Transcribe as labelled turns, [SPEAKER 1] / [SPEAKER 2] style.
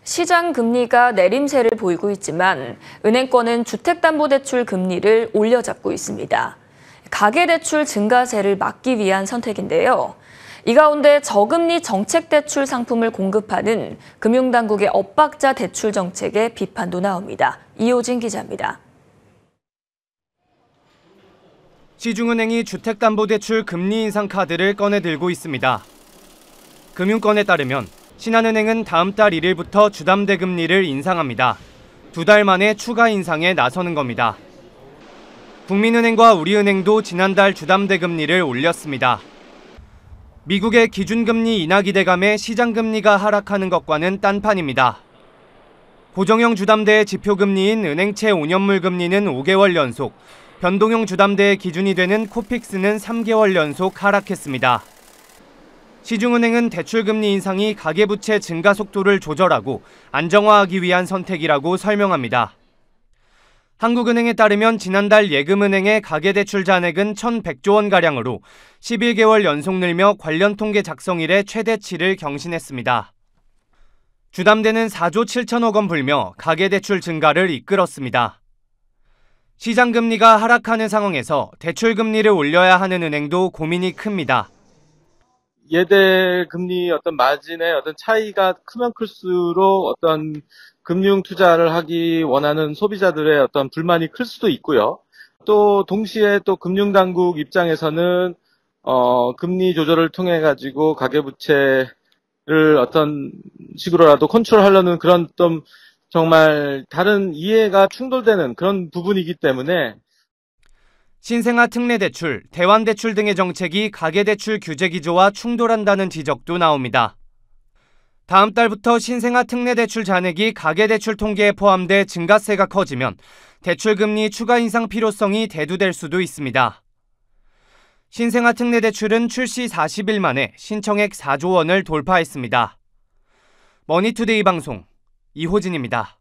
[SPEAKER 1] 시장 금리가 내림세를 보이고 있지만 은행권은 주택담보대출 금리를 올려잡고 있습니다. 가계대출 증가세를 막기 위한 선택인데요. 이 가운데 저금리 정책대출 상품을 공급하는 금융당국의 엇박자 대출 정책에 비판도 나옵니다. 이호진 기자입니다.
[SPEAKER 2] 시중은행이 주택담보대출 금리 인상 카드를 꺼내들고 있습니다. 금융권에 따르면 신한은행은 다음 달 1일부터 주담대 금리를 인상합니다. 2달 만에 추가 인상에 나서는 겁니다. 국민은행과 우리은행도 지난달 주담대 금리를 올렸습니다. 미국의 기준금리 인하 기대감에 시장금리가 하락하는 것과는 딴판입니다. 고정형 주담대의 지표금리인 은행채 5년물 금리는 5개월 연속, 변동형 주담대의 기준이 되는 코픽스는 3개월 연속 하락했습니다. 시중은행은 대출금리 인상이 가계부채 증가 속도를 조절하고 안정화하기 위한 선택이라고 설명합니다. 한국은행에 따르면 지난달 예금은행의 가계대출 잔액은 1,100조 원가량으로 11개월 연속 늘며 관련 통계 작성 이래 최대치를 경신했습니다. 주담대는 4조 7천억 원 불며 가계대출 증가를 이끌었습니다. 시장금리가 하락하는 상황에서 대출금리를 올려야 하는 은행도 고민이 큽니다.
[SPEAKER 3] 예대 금리 어떤 마진의 어떤 차이가 크면 클수록 어떤 금융 투자를 하기 원하는 소비자들의 어떤 불만이 클 수도 있고요. 또 동시에 또 금융당국 입장에서는 금리 조절을 통해 가지고 가계부채를 어떤 식으로라도 컨트롤하려는 그런 좀 정말 다른 이해가 충돌되는 그런 부분이기 때문에
[SPEAKER 2] 신생아 특례대출, 대환대출 등의 정책이 가계대출 규제 기조와 충돌한다는 지적도 나옵니다. 다음 달부터 신생아 특례대출 잔액이 가계대출 통계에 포함돼 증가세가 커지면 대출금리 추가 인상 필요성이 대두될 수도 있습니다. 신생아 특례대출은 출시 40일 만에 신청액 4조 원을 돌파했습니다. 머니투데이 방송 이호진입니다.